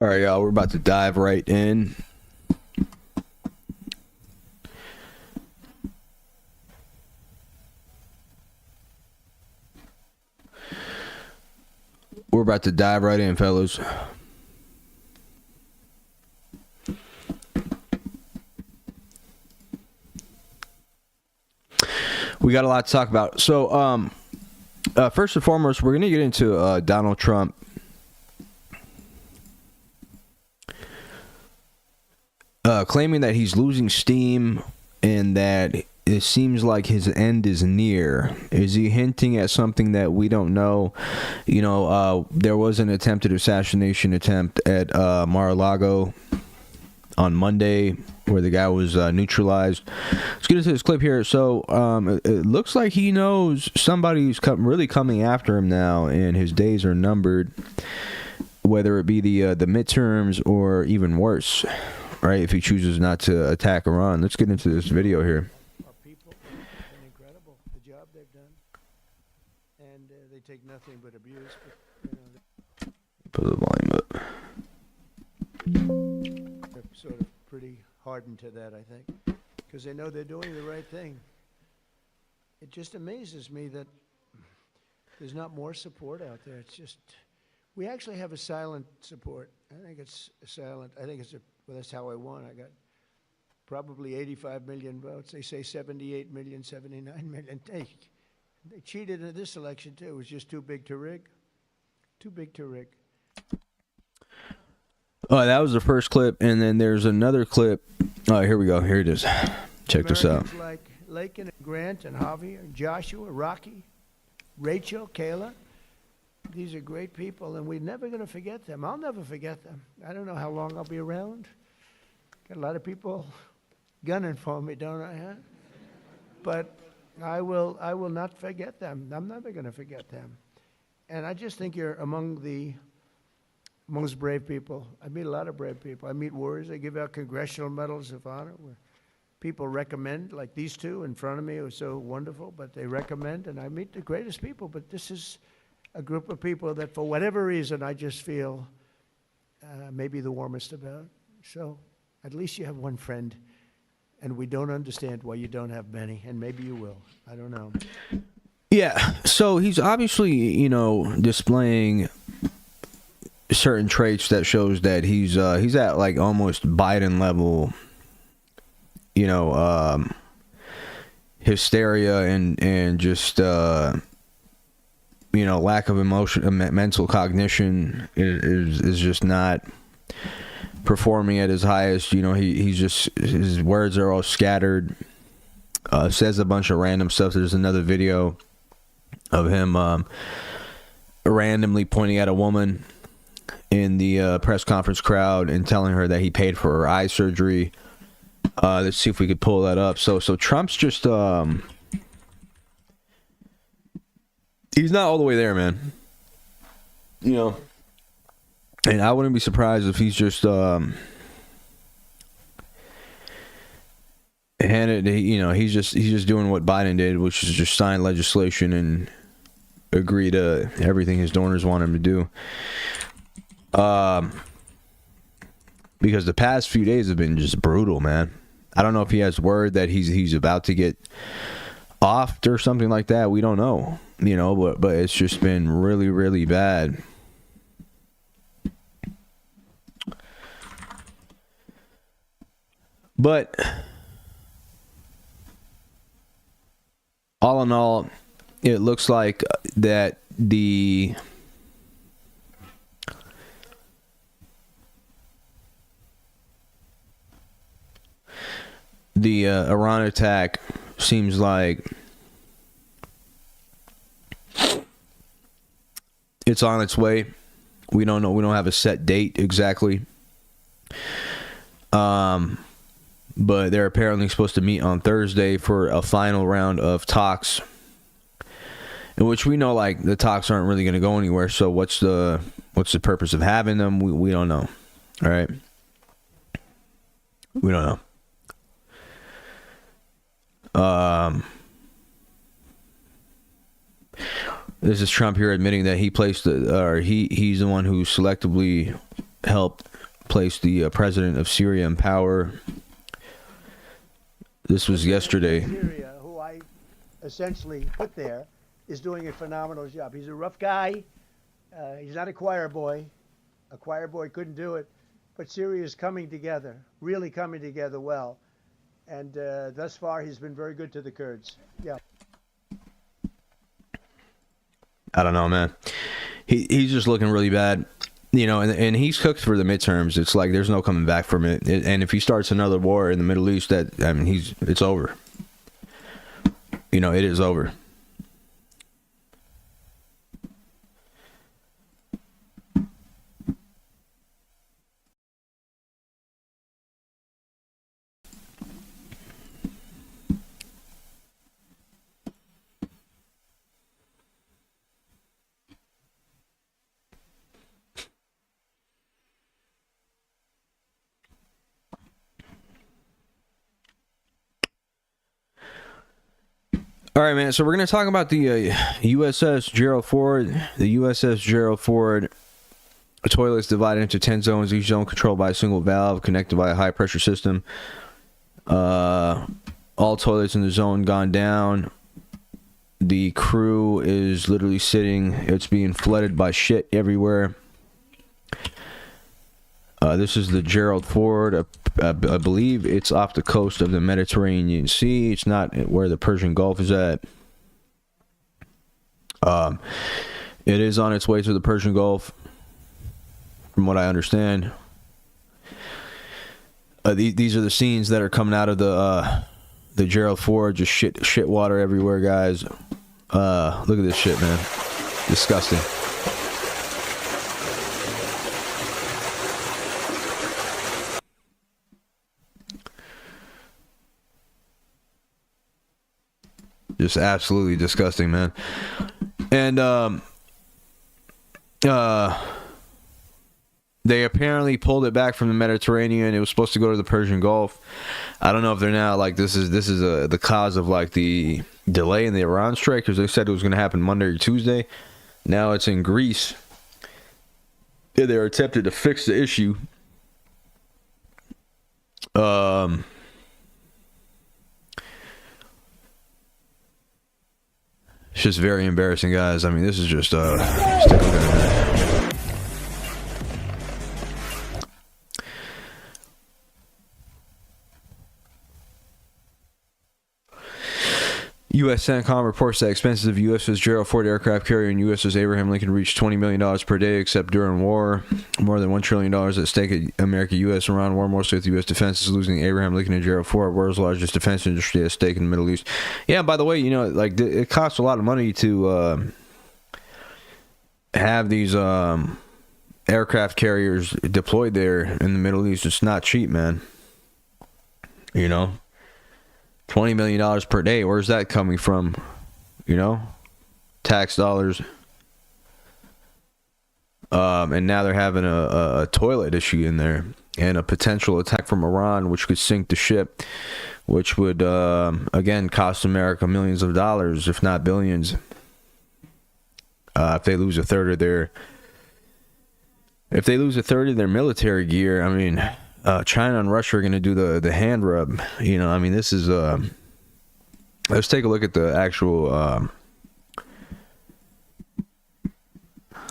All right, y'all, we're about to dive right in. We're about to dive right in, fellas. We got a lot to talk about. So, first and foremost, we're going to get into Donald Trump. Claiming that he's losing steam and that it seems like his end is near. Is he hinting at something that we don't know? You know, there was an attempted assassination attempt at Mar-a-Lago on Monday where the guy was neutralized. Let's get into this clip here. So it looks like he knows somebody's really coming after him now, and his days are numbered, whether it be the midterms or even worse, right, if he chooses not to attack Iran. Let's get into this video here. Our people have been incredible, the job they've done, and they take nothing but abuse. But, Put the volume up. they're sort of pretty hardened to that, I think, because they know they're doing the right thing. It just amazes me that there's not more support out there. It's just, we actually have a silent support. I think it's silent. I think it's well, that's how I won. I got probably 85 million votes. They say 78 million, 79 million. They cheated in this election, too. It was just too big to rig. Too big to rig. Oh, that was the first clip, and then there's another clip. Oh, here we go. Here it is. Check this out. Americans like Lakin and Grant and Javier, Joshua, Rocky, Rachel, Kayla. These are great people, and we're never going to forget them. I'll never forget them. I don't know how long I'll be around. Got a lot of people gunning for me, don't I? Huh? But I will not forget them. I'm never going to forget them. And I just think you're among the most brave people. I meet a lot of brave people. I meet warriors. They give out congressional medals of honor where people recommend, like these two in front of me who are so wonderful, but they recommend, and I meet the greatest people. But this is a group of people that, for whatever reason, I just feel maybe the warmest about. So at least you have one friend, and we don't understand why you don't have many, and maybe you will. I don't know. Yeah, so he's obviously, you know, displaying certain traits that shows that he's at like almost Biden level, you know, hysteria and just you know, lack of emotion, mental cognition is just not performing at his highest. You know, he's just, his words are all scattered. Says a bunch of random stuff. There's another video of him randomly pointing at a woman in the press conference crowd and telling her that he paid for her eye surgery. Let's see if we could pull that up. So Trump's just he's not all the way there, man. You know, and I wouldn't be surprised if he's just handed. You know, he's just doing what Biden did, which is just sign legislation and agree to everything his donors want him to do. Because the past few days have been just brutal, man. I don't know if he has word that he's about to get offed or something like that. We don't know, you know, but it's just been really, really bad. But all in all, it looks like that the Iran attack seems like it's on its way. We don't know. We don't have a set date exactly. But they're apparently supposed to meet on Thursday for a final round of talks, in which we know like the talks aren't really going to go anywhere. So what's the purpose of having them? We don't know. All right, we don't know. This is Trump here admitting that he placed he's the one who selectively helped placed the president of Syria in power. This was yesterday. Syria, who I essentially put there, is doing a phenomenal job. He's a rough guy. He's not a choir boy. A choir boy couldn't do it. But Syria is coming together, really coming together well. And thus far, he's been very good to the Kurds. Yeah. I don't know, man. He's just looking really bad. You know, and he's cooked for the midterms. It's like there's no coming back from it. And if he starts another war in the Middle East, it's over. You know, it is over. All right, man. So we're going to talk about the USS Gerald Ford. The USS Gerald Ford toilet is divided into 10 zones, each zone controlled by a single valve connected by a high-pressure system. All toilets in the zone gone down. The crew is literally sitting. It's being flooded by shit everywhere. This is the Gerald Ford. I believe it's off the coast of the Mediterranean Sea. It's not where the Persian Gulf is at. It is on its way to the Persian Gulf, from what I understand. These are the scenes that are coming out of the Gerald Ford. Just shit water everywhere, guys. Look at this shit, man. Disgusting. Just absolutely disgusting, man. And they apparently pulled it back from the Mediterranean. It was supposed to go to the Persian Gulf. I don't know if they're now like this is the cause of like the delay in the Iran strike, because they said it was going to happen Monday or Tuesday. Now it's in Greece. They're attempting to fix the issue. It's just very embarrassing, guys. I mean, this is just take a look at that. U.S. CENTCOM reports that expenses of USS Gerald Ford aircraft carrier and USS Abraham Lincoln reached $20 million per day, except during war. More than $1 trillion at stake at America-U.S. Iran war. Mostly with U.S. defense is losing Abraham Lincoln and Gerald Ford, world's largest defense industry at stake in the Middle East. Yeah, by the way, you know, like it costs a lot of money to have these aircraft carriers deployed there in the Middle East. It's not cheap, man. You know? $20 million per day. Where's that coming from? You know? Tax dollars. And now they're having a toilet issue in there. And a potential attack from Iran, which could sink the ship. Which would, again, cost America millions of dollars, if not billions. If they lose a third of their... If they lose a third of their military gear, I mean... China and Russia are going to do the hand rub. You know, I mean, this is... let's take a look at the actual...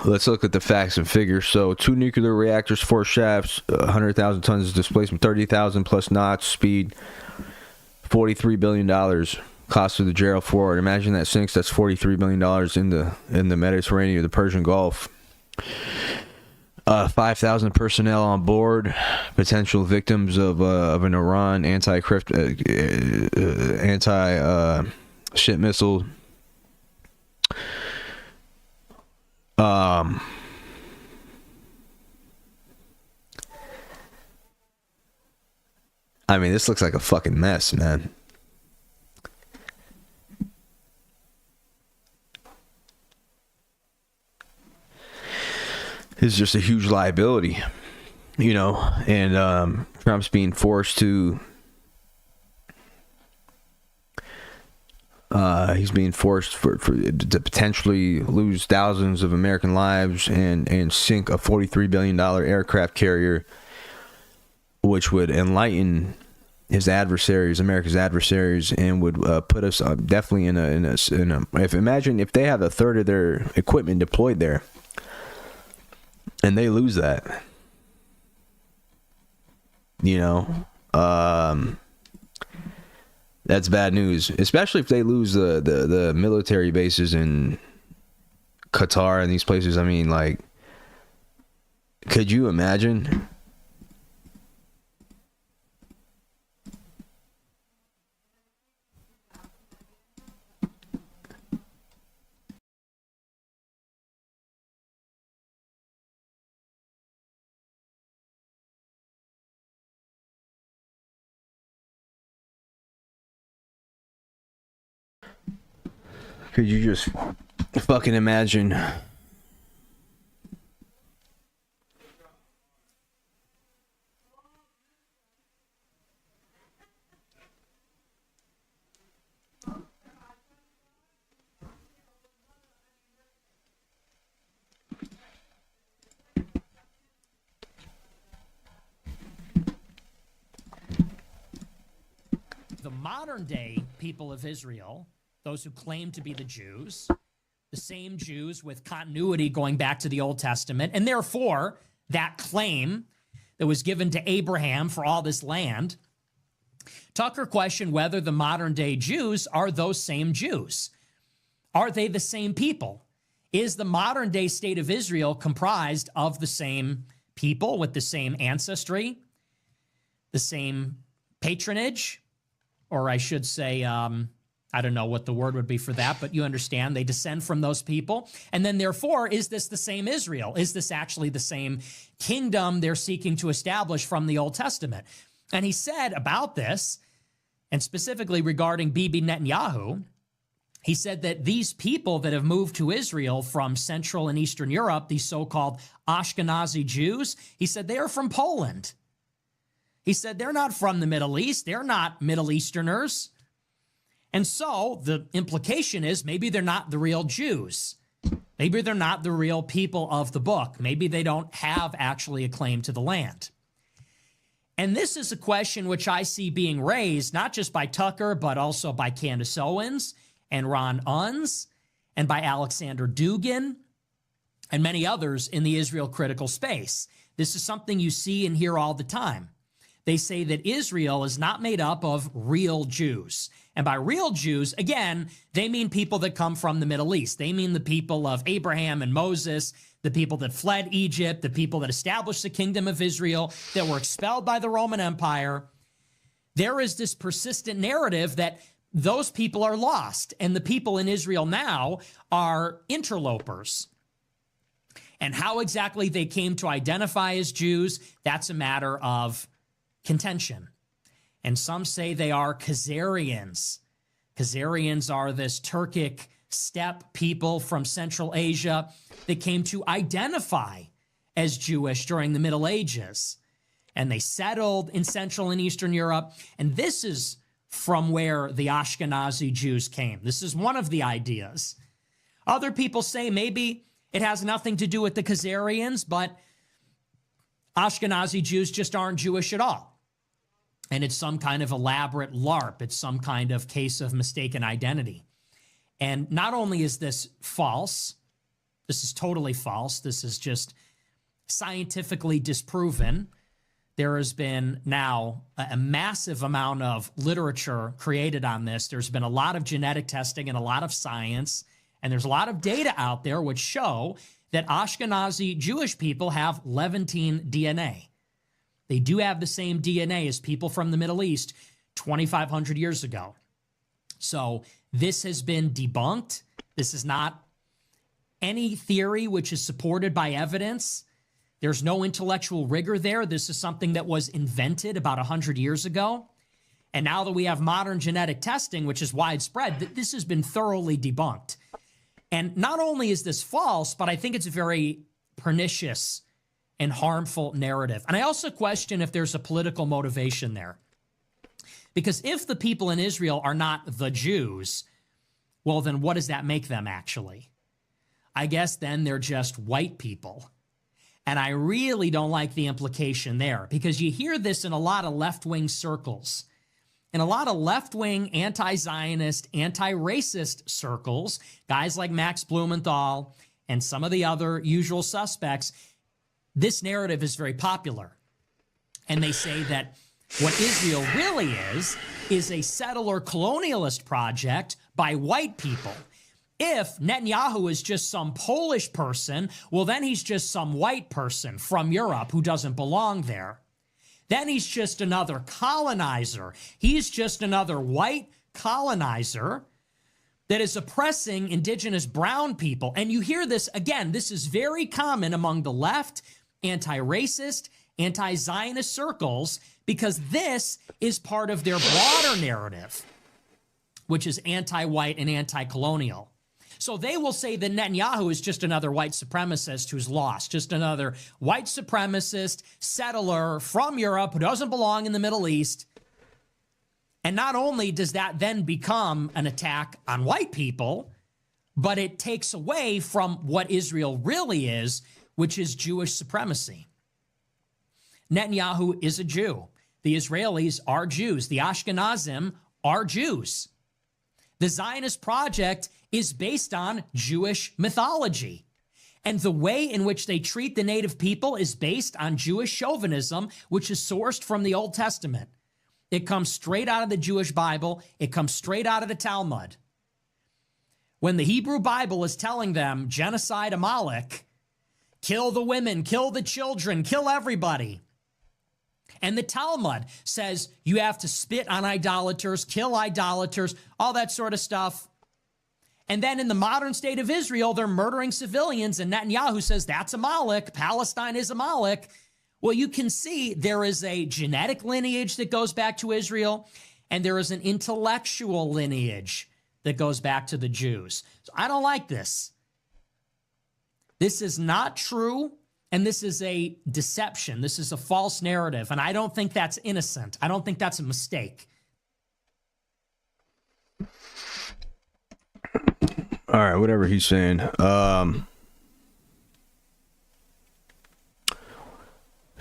let's look at the facts and figures. So, 2 nuclear reactors, 4 shafts, 100,000 tons of displacement, 30,000 plus knots, speed, $43 billion. Cost of the Gerald Ford. Imagine that sinks. That's $43 billion in the Mediterranean or the Persian Gulf. 5,000 personnel on board, potential victims of an Iran anti ship missile. I mean, this looks like a fucking mess, man. Is just a huge liability, you know, and Trump's being forced to he's being forced to potentially lose thousands of American lives and sink a $43 billion aircraft carrier which would enlighten his adversaries, America's adversaries, and would put us definitely in a. Imagine if they have a third of their equipment deployed there, and they lose that. You know, that's bad news, especially if they lose the military bases in Qatar and these places. I mean, like, could you imagine? Could you just fucking imagine? The modern day people of Israel, those who claim to be the Jews, the same Jews with continuity going back to the Old Testament, and therefore that claim that was given to Abraham for all this land, Tucker questioned whether the modern day Jews are those same Jews. Are they the same people? Is the modern day state of Israel comprised of the same people with the same ancestry, the same patronage, or I should say, I don't know what the word would be for that, but you understand, they descend from those people. And then therefore, is this the same Israel? Is this actually the same kingdom they're seeking to establish from the Old Testament? And he said about this, and specifically regarding Bibi Netanyahu, he said that these people that have moved to Israel from Central and Eastern Europe, these so-called Ashkenazi Jews, he said they are from Poland. He said they're not from the Middle East. They're not Middle Easterners. And so the implication is maybe they're not the real Jews. Maybe they're not the real people of the book. Maybe they don't have actually a claim to the land. And this is a question which I see being raised not just by Tucker, but also by Candace Owens and Ron Unz and by Alexander Dugin and many others in the Israel critical space. This is something you see and hear all the time. They say that Israel is not made up of real Jews. And by real Jews, again, they mean people that come from the Middle East. They mean the people of Abraham and Moses, the people that fled Egypt, the people that established the kingdom of Israel, that were expelled by the Roman Empire. There is this persistent narrative that those people are lost, and the people in Israel now are interlopers. And how exactly they came to identify as Jews, that's a matter of contention. And some say they are Khazarians. Khazarians are this Turkic steppe people from Central Asia that came to identify as Jewish during the Middle Ages. And they settled in Central and Eastern Europe. And this is from where the Ashkenazi Jews came. This is one of the ideas. Other people say maybe it has nothing to do with the Khazarians, but Ashkenazi Jews just aren't Jewish at all. And it's some kind of elaborate LARP. It's some kind of case of mistaken identity. And not only is this false, this is totally false. This is just scientifically disproven. There has been now a massive amount of literature created on this. There's been a lot of genetic testing and a lot of science. And there's a lot of data out there which show that Ashkenazi Jewish people have Levantine DNA. They do have the same DNA as people from the Middle East 2,500 years ago. So this has been debunked. This is not any theory which is supported by evidence. There's no intellectual rigor there. This is something that was invented about 100 years ago. And now that we have modern genetic testing, which is widespread, this has been thoroughly debunked. And not only is this false, but I think it's a very pernicious and harmful narrative. And I also question if there's a political motivation there. Because if the people in Israel are not the Jews, well, then what does that make them actually? I guess then they're just white people. And I really don't like the implication there, because you hear this in a lot of left-wing circles. In a lot of left-wing, anti-Zionist, anti-racist circles, guys like Max Blumenthal and some of the other usual suspects, this narrative is very popular. And they say that what Israel really is a settler colonialist project by white people. If Netanyahu is just some Polish person, well, then he's just some white person from Europe who doesn't belong there. Then he's just another colonizer. He's just another white colonizer that is oppressing indigenous brown people. And you hear this, again, this is very common among the left, anti-racist, anti-Zionist circles, because this is part of their broader narrative, which is anti-white and anti-colonial. So they will say that Netanyahu is just another white supremacist who's lost, just another white supremacist settler from Europe who doesn't belong in the Middle East. And not only does that then become an attack on white people, but it takes away from what Israel really is, which is Jewish supremacy. Netanyahu is a Jew. The Israelis are Jews. The Ashkenazim are Jews. The Zionist project is based on Jewish mythology. And the way in which they treat the native people is based on Jewish chauvinism, which is sourced from the Old Testament. It comes straight out of the Jewish Bible. It comes straight out of the Talmud. When the Hebrew Bible is telling them, genocide Amalek, kill the women, kill the children, kill everybody. And the Talmud says you have to spit on idolaters, kill idolaters, all that sort of stuff. And then in the modern state of Israel, they're murdering civilians, and Netanyahu says that's Amalek, Palestine is Amalek. Well, you can see there is a genetic lineage that goes back to Israel, and there is an intellectual lineage that goes back to the Jews. So I don't like this. This is not true. And this is a deception. This is a false narrative. And I don't think that's innocent. I don't think that's a mistake. All right, whatever he's saying. So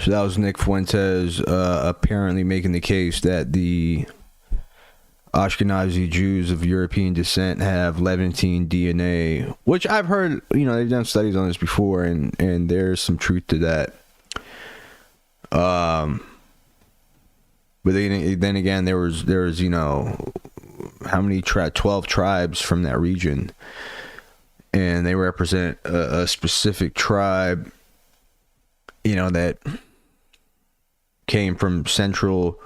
that was Nick Fuentes apparently making the case that the Ashkenazi Jews of European descent have Levantine DNA, which I've heard, they've done studies on this before, and there's some truth to that. But then again, there was how many 12 tribes from that region, and they represent a specific tribe, that came from the central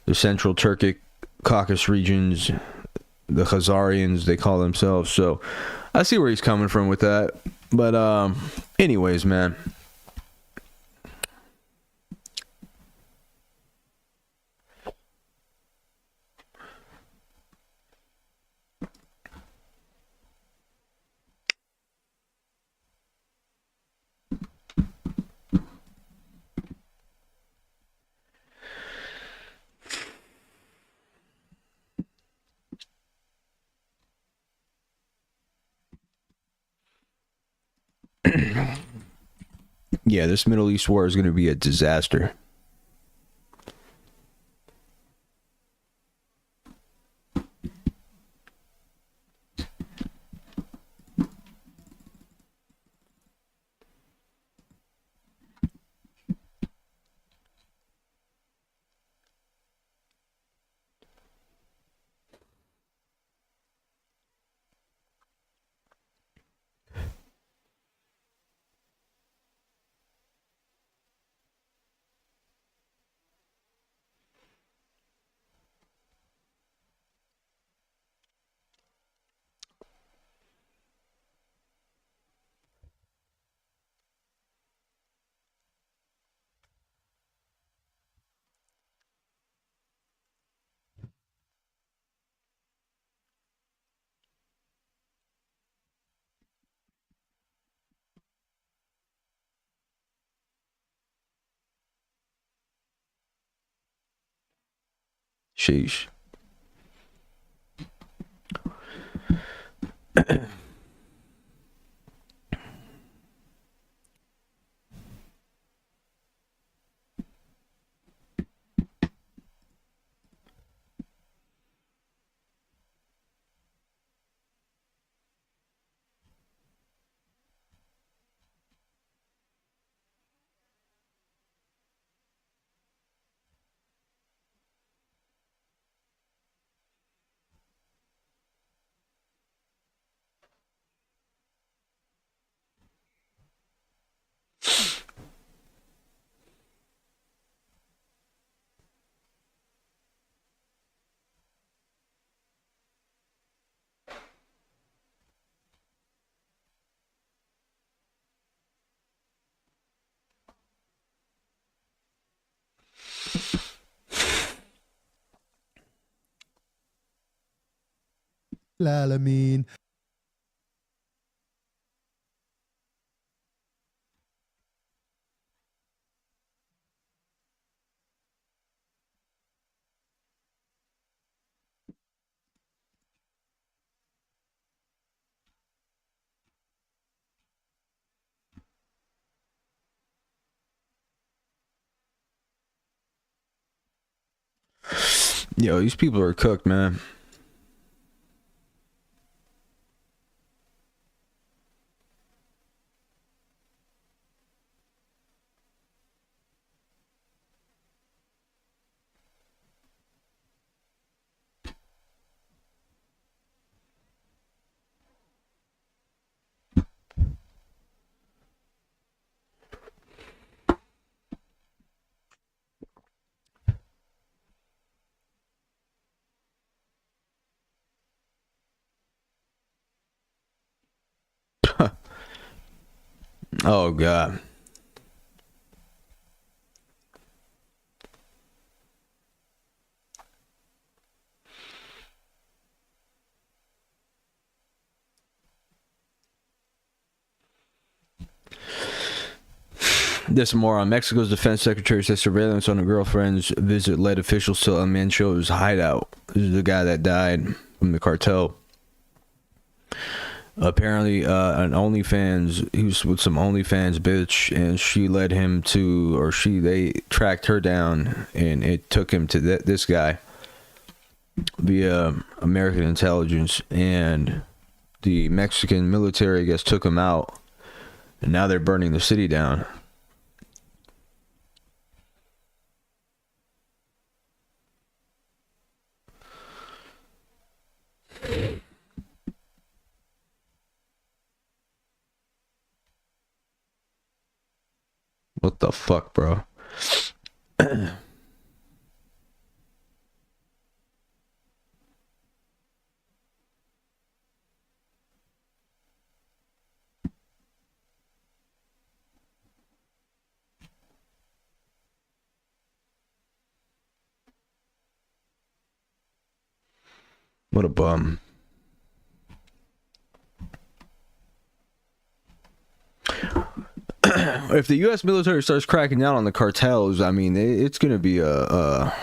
Turkic Caucasus regions, the Khazarians, they call themselves. So I see where he's coming from with that. But anyways, man. Yeah, this Middle East war is going to be a disaster. Sheesh. Lalamine. Yo, these people are cooked, man. Oh God. This more on Mexico's defense secretary says surveillance on a girlfriend's visit led officials to El Mencho's hideout. This is the guy that died from the cartel. Apparently, an OnlyFans, he was with some OnlyFans bitch, and she led him to, or they tracked her down, and it took him to this guy via American intelligence, and the Mexican military, I guess, took him out, and now they're burning the city down. What the fuck, bro? What a bum. If the U.S. military starts cracking down on the cartels, I mean, it's going to be a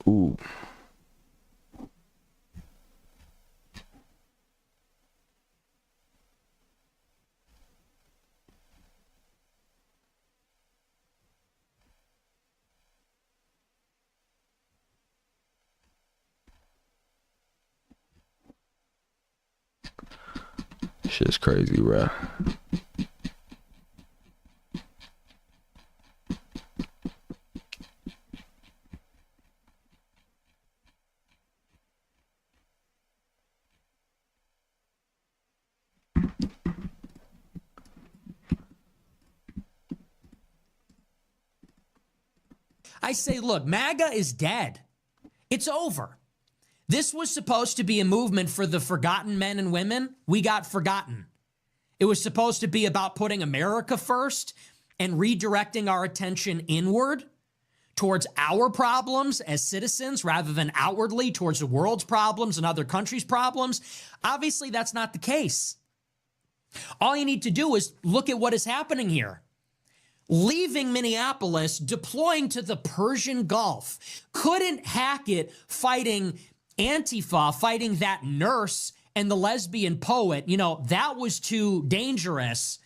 ooh. Shit's crazy, bro. I say, look, MAGA is dead. It's over. This was supposed to be a movement for the forgotten men and women. We got forgotten. It was supposed to be about putting America first and redirecting our attention inward towards our problems as citizens rather than outwardly towards the world's problems and other countries' problems. Obviously, that's not the case. All you need to do is look at what is happening here. Leaving Minneapolis, deploying to the Persian Gulf, couldn't hack it fighting Antifa, fighting that nurse and the lesbian poet. You know, that was too dangerous.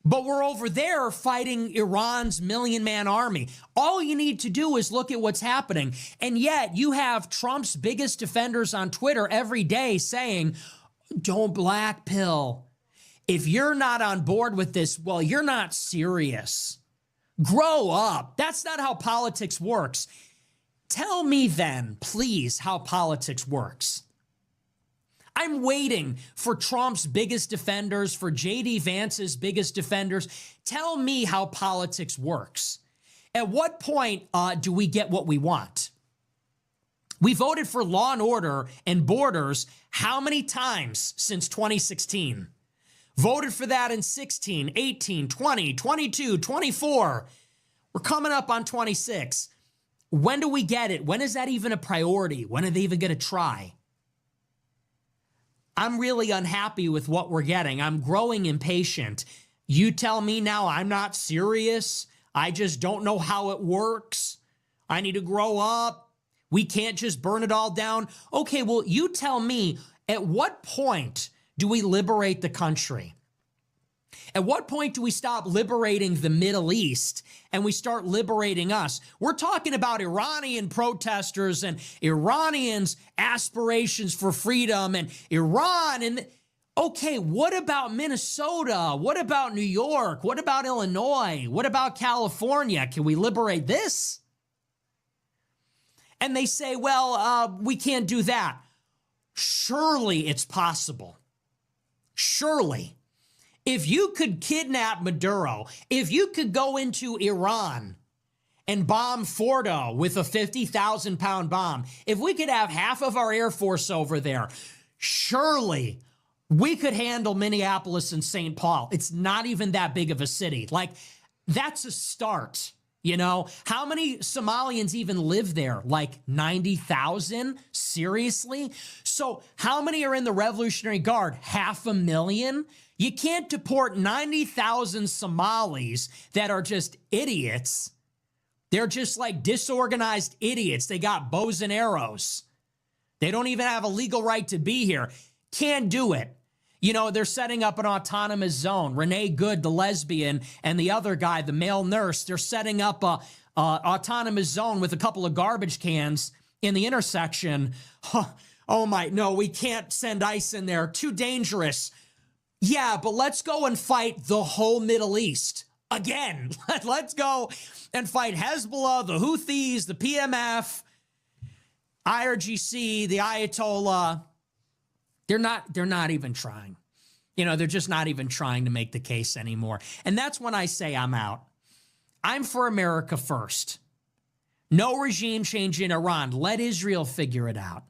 But we're over there fighting Iran's million-man army. All you need to do is look at what's happening. And yet you have Trump's biggest defenders on Twitter every day saying, don't black pill. If you're not on board with this, well, you're not serious. Grow up. That's not how politics works. Tell me then, please, how politics works. I'm waiting for Trump's biggest defenders, for J.D. Vance's biggest defenders. Tell me how politics works. At what point do we get what we want? We voted for law and order and borders how many times since 2016? Voted for that in 16, 18, 20, 22, 24. We're coming up on 26. When do we get it? When is that even a priority? When are they even going to try? I'm really unhappy with what we're getting. I'm growing impatient. You tell me now I'm not serious. I just don't know how it works. I need to grow up. We can't just burn it all down. Okay, well, you tell me, at what point do we liberate the country? At what point do we stop liberating the Middle East and we start liberating us? We're talking about Iranian protesters and Iranians' aspirations for freedom and Iran. And okay, what about Minnesota? What about New York? What about Illinois? What about California? Can we liberate this? And they say, well, we can't do that. Surely it's possible. Surely. If you could kidnap Maduro, if you could go into Iran and bomb Fordo with a 50,000-pound bomb, if we could have half of our Air Force over there, surely we could handle Minneapolis and St. Paul. It's not even that big of a city. Like, that's a start. You know, how many Somalians even live there? Like 90,000? Seriously? So how many are in the Revolutionary Guard? 500,000? You can't deport 90,000 Somalis that are just idiots. They're just like disorganized idiots. They got bows and arrows. They don't even have a legal right to be here. Can't do it. You know, they're setting up an autonomous zone. Renee Good, the lesbian, and the other guy, the male nurse, they're setting up a autonomous zone with a couple of garbage cans in the intersection. Oh my, no, we can't send ICE in there. Too dangerous. Yeah, but let's go and fight the whole Middle East. Again, let's go and fight Hezbollah, the Houthis, the PMF, IRGC, the Ayatollah. They're not even trying. You know, they're just not even trying to make the case anymore. And that's when I say I'm out. I'm for America first. No regime change in Iran. Let Israel figure it out.